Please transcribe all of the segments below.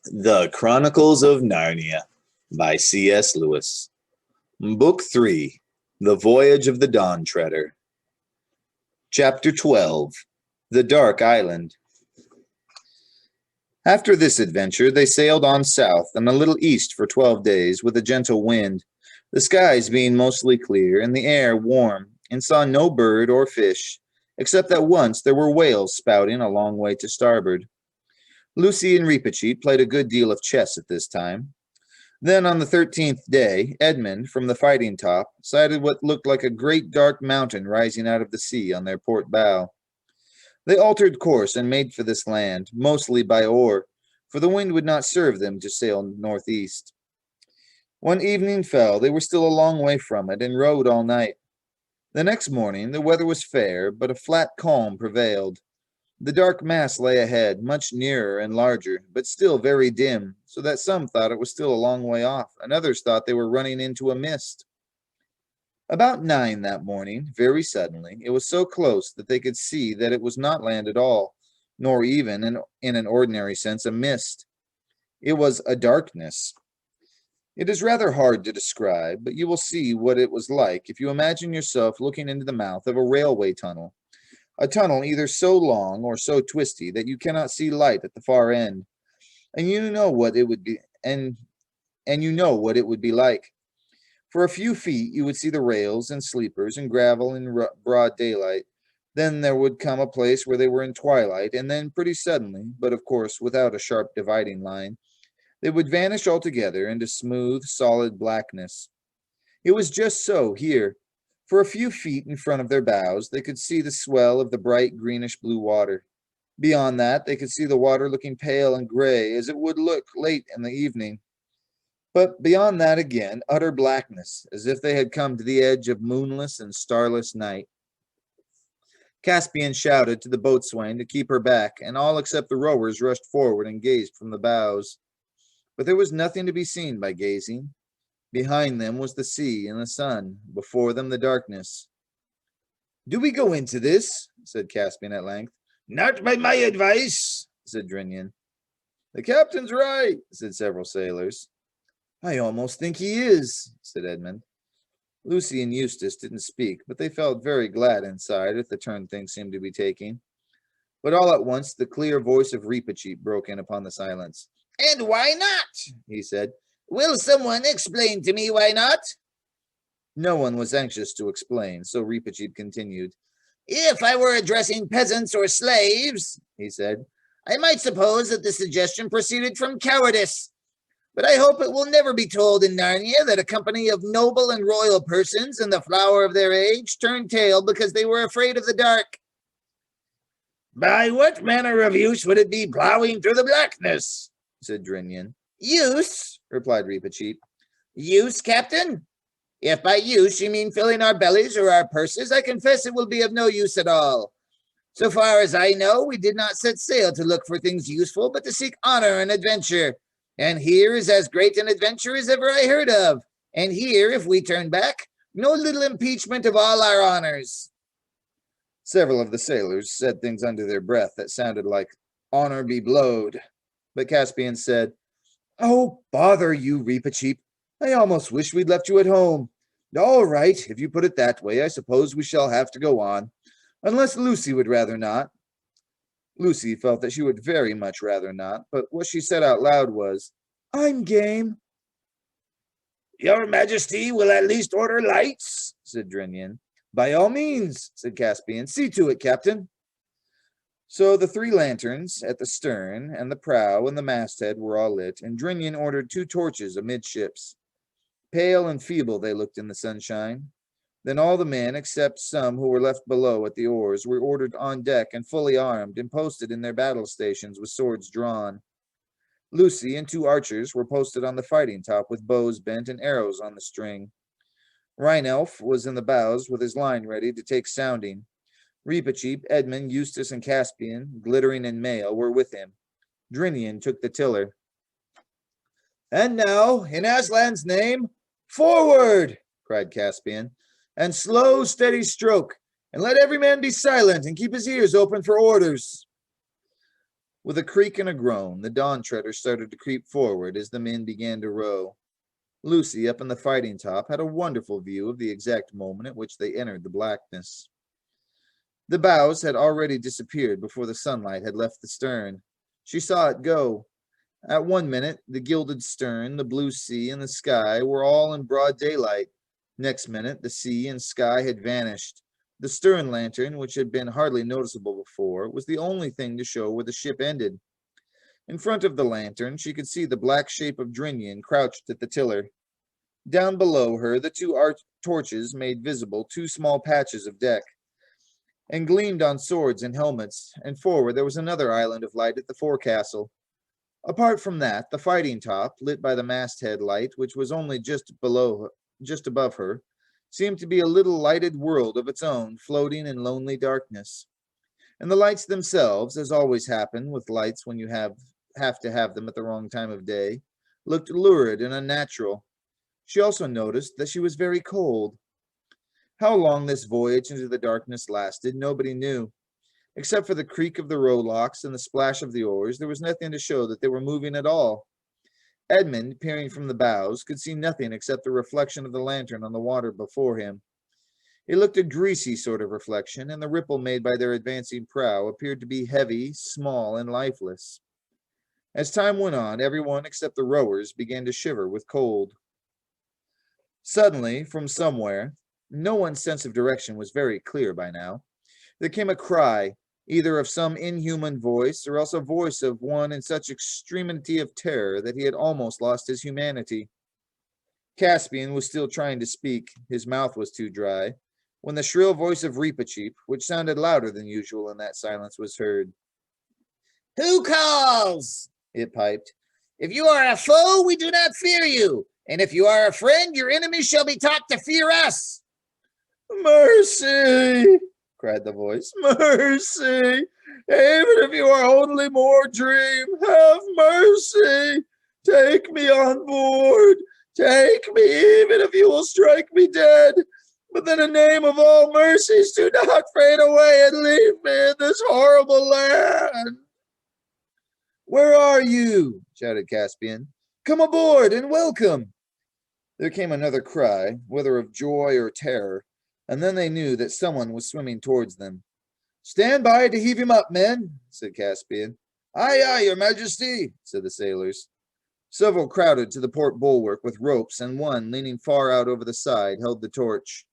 The Chronicles of Narnia by C.S. Lewis. Book 3. The Voyage of the Dawn Treader. Chapter 12. The Dark Island. After this adventure, they sailed on south and a little east for 12 days with a gentle wind, the skies being mostly clear and the air warm, and saw no bird or fish, except that once there were whales spouting a long way to starboard. Lucy and Reepicheep played a good deal of chess at this time. Then on the 13th day, Edmund, from the fighting top, sighted what looked like a great dark mountain rising out of the sea on their port bow. They altered course and made for this land, mostly by oar, for the wind would not serve them to sail northeast. When evening fell, they were still a long way from it and rowed all night. The next morning, the weather was fair, but a flat calm prevailed. The dark mass lay ahead, much nearer and larger, but still very dim, so that some thought it was still a long way off, and others thought they were running into a mist. About 9 that morning, very suddenly, it was so close that they could see that it was not land at all, nor even, in an ordinary sense, a mist. It was a darkness. It is rather hard to describe, but you will see what it was like if you imagine yourself looking into the mouth of a railway tunnel. A tunnel either so long or so twisty that you cannot see light at the far end, and you know what it would be, and you know what it would be like. For a few feet you would see the rails and sleepers and gravel in broad daylight. Then there would come a place where they were in twilight, and then pretty suddenly, but of course without a sharp dividing line, they would vanish altogether into smooth, solid blackness. It was just so here. For a few feet in front of their bows, they could see the swell of the bright greenish-blue water. Beyond that, they could see the water looking pale and gray, as it would look late in the evening. But beyond that again, utter blackness, as if they had come to the edge of moonless and starless night. Caspian shouted to the boatswain to keep her back, and all except the rowers rushed forward and gazed from the bows. But there was nothing to be seen by gazing. Behind them was the sea and the sun, before them the darkness. "Do we go into this?" said Caspian at length. "Not by my advice," said Drinian. "The captain's right," said several sailors. "I almost think he is," said Edmund. Lucy and Eustace didn't speak, but they felt very glad inside at the turn things seemed to be taking. But all at once the clear voice of Reepicheep broke in upon the silence. "And why not?" he said. "Will someone explain to me why not?" No one was anxious to explain, so Reepicheep continued. "If I were addressing peasants or slaves," he said, "I might suppose that the suggestion proceeded from cowardice. But I hope it will never be told in Narnia that a company of noble and royal persons in the flower of their age turned tail because they were afraid of the dark." "By what manner of use would it be plowing through the blackness?" said Drinian. "Use?" replied Reepicheep. "Use, Captain? If by use you mean filling our bellies or our purses, I confess it will be of no use at all. So far as I know, we did not set sail to look for things useful, but to seek honor and adventure. And here is as great an adventure as ever I heard of. And here, if we turn back, no little impeachment of all our honors." Several of the sailors said things under their breath that sounded like "honor be blowed." But Caspian said, "Oh, bother you, Reepicheep. I almost wish we'd left you at home. All right, if you put it that way, I suppose we shall have to go on, unless Lucy would rather not." Lucy felt that she would very much rather not, but what she said out loud was, "I'm game." "Your Majesty will at least order lights," said Drinian. "By all means," said Caspian. "See to it, Captain." So the 3 lanterns at the stern and the prow and the masthead were all lit, and Drinian ordered 2 torches amidships. Pale and feeble they looked in the sunshine. Then all the men, except some who were left below at the oars, were ordered on deck and fully armed and posted in their battle stations with swords drawn. Lucy and 2 archers were posted on the fighting top with bows bent and arrows on the string. Rheinelf was in the bows with his line ready to take sounding. Reepicheep, Edmund, Eustace, and Caspian, glittering in mail, were with him. Drinian took the tiller. "And now, in Aslan's name, forward!" cried Caspian. "And slow, steady stroke, and let every man be silent and keep his ears open for orders." With a creak and a groan, the Dawn Treader started to creep forward as the men began to row. Lucy, up in the fighting top, had a wonderful view of the exact moment at which they entered the blackness. The bows had already disappeared before the sunlight had left the stern. She saw it go. At one minute, the gilded stern, the blue sea, and the sky were all in broad daylight. Next minute, the sea and sky had vanished. The stern lantern, which had been hardly noticeable before, was the only thing to show where the ship ended. In front of the lantern, she could see the black shape of Drinian crouched at the tiller. Down below her, the two torches made visible two small patches of deck, and gleamed on swords and helmets, and forward there was another island of light at the forecastle. Apart from that, the fighting top, lit by the masthead light, which was only just above her, seemed to be a little lighted world of its own, floating in lonely darkness. And the lights themselves, as always happen with lights when you have to have them at the wrong time of day, looked lurid and unnatural. She also noticed that she was very cold. How long this voyage into the darkness lasted, nobody knew. Except for the creak of the rowlocks and the splash of the oars, there was nothing to show that they were moving at all. Edmund, peering from the bows, could see nothing except the reflection of the lantern on the water before him. It looked a greasy sort of reflection, and the ripple made by their advancing prow appeared to be heavy, small, and lifeless. As time went on, everyone except the rowers began to shiver with cold. Suddenly, from somewhere, no one's sense of direction was very clear by now, there came a cry, either of some inhuman voice or else a voice of one in such extremity of terror that he had almost lost his humanity. Caspian was still trying to speak, his mouth was too dry, when the shrill voice of Reepicheep, which sounded louder than usual in that silence, was heard. "Who calls?" it piped. "If you are a foe, we do not fear you, and if you are a friend, your enemies shall be taught to fear us." "Mercy!" cried the voice. "Mercy! Even if you are only more dream, have mercy! Take me on board! Take me, even if you will strike me dead! But in the name of all mercies, do not fade away and leave me in this horrible land!" "Where are you?" shouted Caspian. "Come aboard and welcome!" There came another cry, whether of joy or terror, and then they knew that someone was swimming towards them. "Stand by to heave him up, men," said Caspian. "Aye, aye, your majesty," said the sailors. Several crowded to the port bulwark with ropes, and one, leaning far out over the side, held the torch.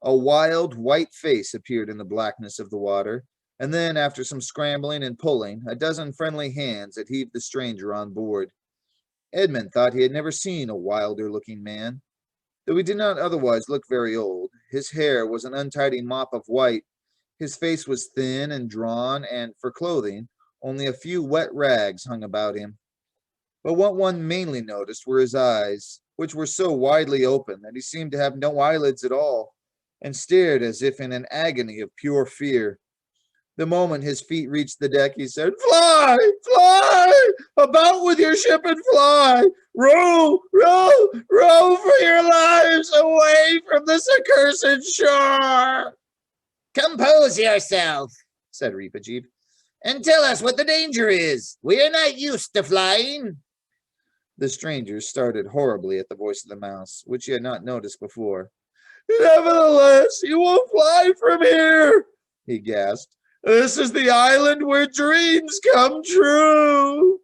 A wild, white face appeared in the blackness of the water, and then, after some scrambling and pulling, a dozen friendly hands had heaved the stranger on board. Edmund thought he had never seen a wilder-looking man. Though he did not otherwise look very old, his hair was an untidy mop of white, his face was thin and drawn, and, for clothing, only a few wet rags hung about him. But what one mainly noticed were his eyes, which were so widely open that he seemed to have no eyelids at all, and stared as if in an agony of pure fear. The moment his feet reached the deck, he said, "Fly! Fly! About with your ship and fly! Row! Row! Row for your lives away from this accursed shore!" "Compose yourself," said Reepicheep, "and tell us what the danger is. We are not used to flying." The stranger started horribly at the voice of the mouse, which he had not noticed before. "Nevertheless, you will fly from here," he gasped. "This is the island where dreams come true."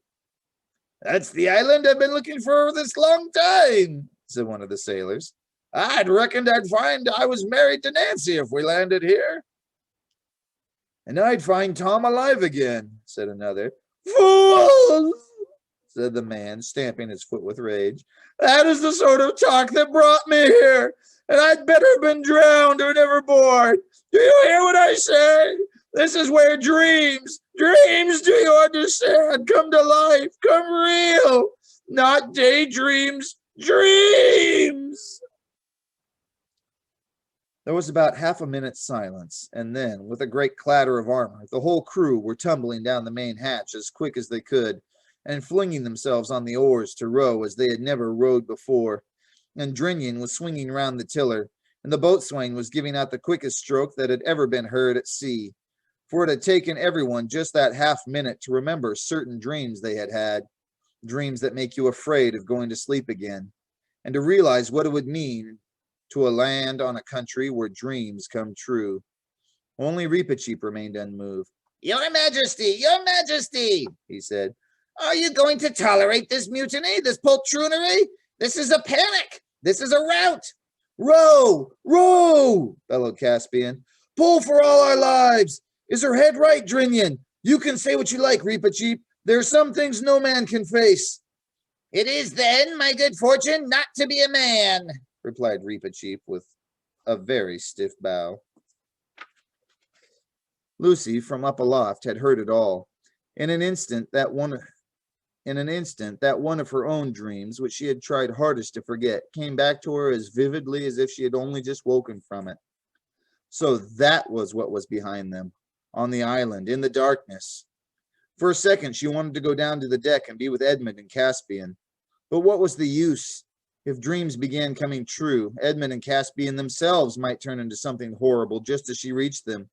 "That's the island I've been looking for this long time," said one of the sailors. "I'd reckoned I'd find I was married to Nancy if we landed here." "And I'd find Tom alive again," said another. "Fools!" said the man, stamping his foot with rage. "That is the sort of talk that brought me here, and I'd better have been drowned or never board. Do you hear what I say? This is where dreams, do you understand, come to life, come real, not daydreams, dreams." There was about half a minute's silence, and then, with a great clatter of armor, the whole crew were tumbling down the main hatch as quick as they could, and flinging themselves on the oars to row as they had never rowed before. And Drinian was swinging round the tiller, and the boatswain was giving out the quickest stroke that had ever been heard at sea. for it had taken everyone just that half minute to remember certain dreams they had had, dreams that make you afraid of going to sleep again, and to realize what it would mean to a land on a country where dreams come true. Only Reepicheep remained unmoved. Your Majesty, he said. Are you going to tolerate this mutiny, this poltroonery? This is a panic. This is a rout. Row! Row! Bellowed Caspian. Pull for all our lives! Is her head right, Drinyan? You can say what you like, Reepicheep. There are some things no man can face. It is then my good fortune not to be a man, replied Reepicheep with a very stiff bow. Lucy, from up aloft, had heard it all. In an instant, that one of her own dreams, which she had tried hardest to forget, came back to her as vividly as if she had only just woken from it. So that was what was behind them, on the island, in the darkness. For a second, she wanted to go down to the deck and be with Edmund and Caspian. But what was the use? If dreams began coming true, Edmund and Caspian themselves might turn into something horrible just as she reached them.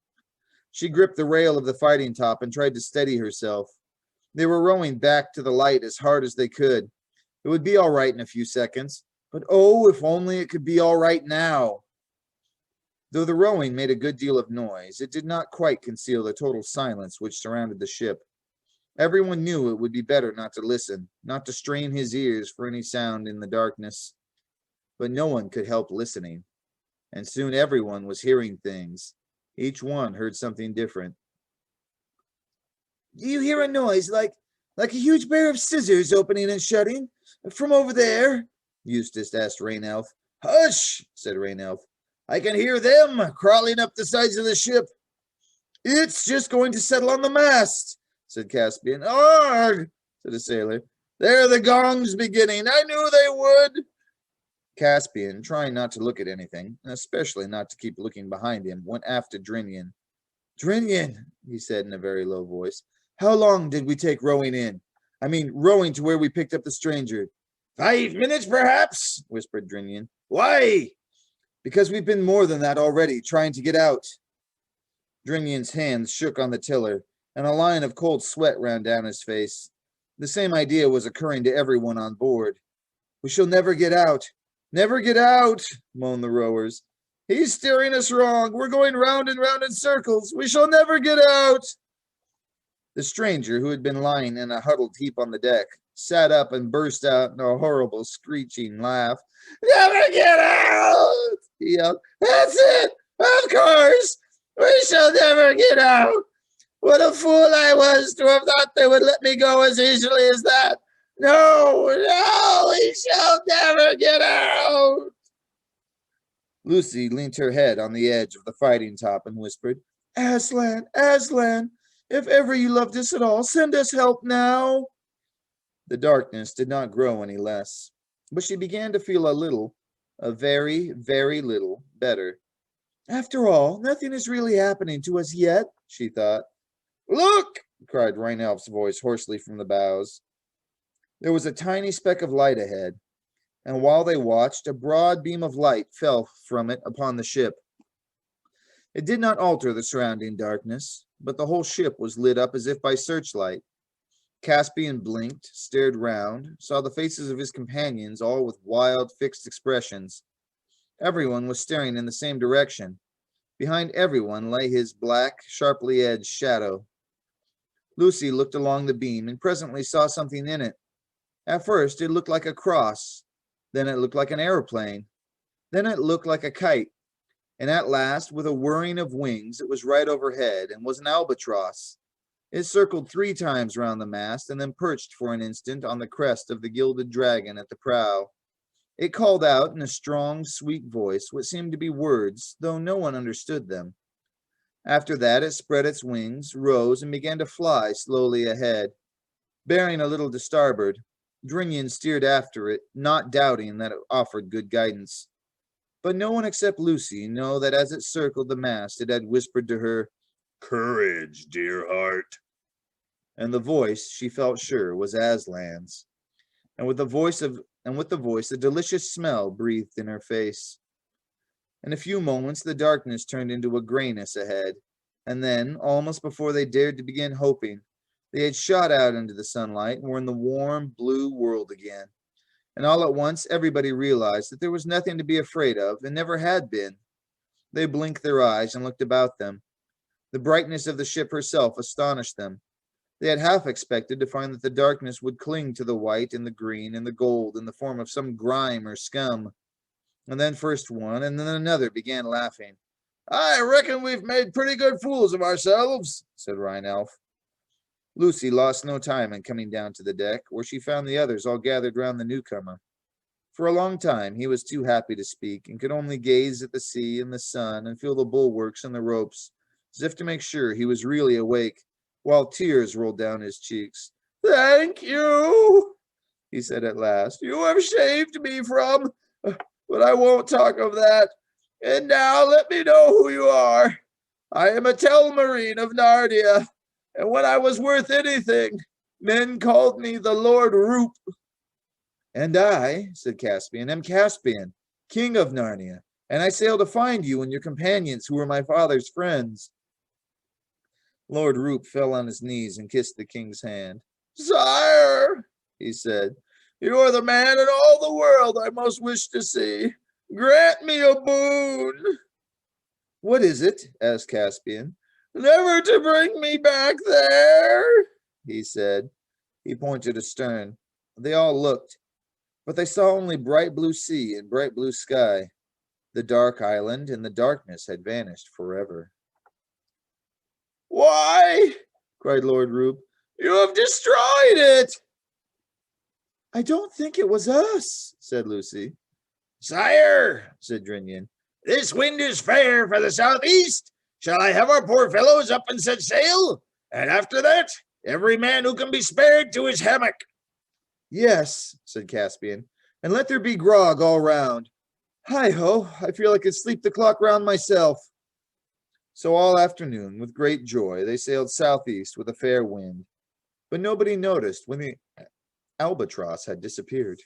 She gripped the rail of the fighting top and tried to steady herself. They were rowing back to the light as hard as they could. It would be all right in a few seconds, but oh, if only it could be all right now. Though the rowing made a good deal of noise, it did not quite conceal the total silence which surrounded the ship. Everyone knew it would be better not to listen, not to strain his ears for any sound in the darkness. But no one could help listening, and soon everyone was hearing things. Each one heard something different. Do you hear a noise like a huge pair of scissors opening and shutting from over there? Eustace asked Rainelf. Hush, said Rainelf. I can hear them crawling up the sides of the ship. It's just going to settle on the mast, said Caspian. Arg, said a sailor. There are the gongs beginning. I knew they would. Caspian, trying not to look at anything, and especially not to keep looking behind him, went aft to Drinyan. Drinyan, he said in a very low voice, how long did we take rowing in? I mean, rowing to where we picked up the stranger. 5 minutes, perhaps, whispered Drinyan. Why? Because we've been more than that already, trying to get out. Drinyan's hands shook on the tiller, and a line of cold sweat ran down his face. The same idea was occurring to everyone on board. We shall never get out. Never get out, moaned the rowers. He's steering us wrong. We're going round and round in circles. We shall never get out. The stranger, who had been lying in a huddled heap on the deck, sat up and burst out in a horrible screeching laugh. Never get out, he yelled. That's it, of course. We shall never get out. What a fool I was to have thought they would let me go as easily as that. No, we shall never get out. Lucy leant her head on the edge of the fighting top and whispered, Aslan, Aslan, if ever you loved us at all, send us help now. The darkness did not grow any less, but she began to feel a very, very little better. After all, nothing is really happening to us yet, she thought. Look, cried Rainelf's voice hoarsely from the bows. There was a tiny speck of light ahead, and while they watched, a broad beam of light fell from it upon the ship. It did not alter the surrounding darkness, but the whole ship was lit up as if by searchlight. Caspian blinked, stared round, saw the faces of his companions, all with wild, fixed expressions. Everyone was staring in the same direction. Behind everyone lay his black, sharply edged shadow. Lucy looked along the beam and presently saw something in it. At first, it looked like a cross. Then it looked like an aeroplane. Then it looked like a kite. And at last, with a whirring of wings, it was right overhead and was an albatross. It circled 3 times round the mast and then perched for an instant on the crest of the gilded dragon at the prow. It called out in a strong, sweet voice what seemed to be words, though no one understood them. After that, it spread its wings, rose, and began to fly slowly ahead. Bearing a little to starboard, Drinyan steered after it, not doubting that it offered good guidance. But no one except Lucy knew that as it circled the mast, it had whispered to her, Courage, dear heart. And the voice, she felt sure, was Aslan's. And with the voice, a delicious smell breathed in her face. In a few moments, the darkness turned into a grayness ahead. And then, almost before they dared to begin hoping, they had shot out into the sunlight and were in the warm, blue world again. And all at once, everybody realized that there was nothing to be afraid of and never had been. They blinked their eyes and looked about them. The brightness of the ship herself astonished them. They had half expected to find that the darkness would cling to the white and the green and the gold in the form of some grime or scum. And then first one and then another began laughing. I reckon we've made pretty good fools of ourselves, said Rheinelf. Lucy lost no time in coming down to the deck, where she found the others all gathered round the newcomer. For a long time he was too happy to speak, and could only gaze at the sea and the sun and feel the bulwarks and the ropes, as if to make sure he was really awake, while tears rolled down his cheeks. Thank you, he said at last. You have saved me from, but I won't talk of that. And now let me know who you are. I am a Telmarine of Narnia, and when I was worth anything, men called me the Lord Roop. And I, said Caspian, am Caspian, king of Narnia, and I sail to find you and your companions who were my father's friends. Lord Roop fell on his knees and kissed the king's hand. Sire, he said, you are the man in all the world I most wish to see. Grant me a boon. What is it? Asked Caspian. Never to bring me back there, he said. He pointed astern. They all looked, but they saw only bright blue sea and bright blue sky. The dark island and the darkness had vanished forever. Why, cried Lord Roop, you have destroyed it. I don't think it was us, said Lucy. Sire, said Drinian, this wind is fair for the southeast. Shall I have our poor fellows up and set sail? And after that, every man who can be spared to his hammock. Yes, said Caspian, and let there be grog all round. Hi-ho, I feel I could sleep the clock round myself. So all afternoon, with great joy, they sailed southeast with a fair wind. But nobody noticed when the albatross had disappeared.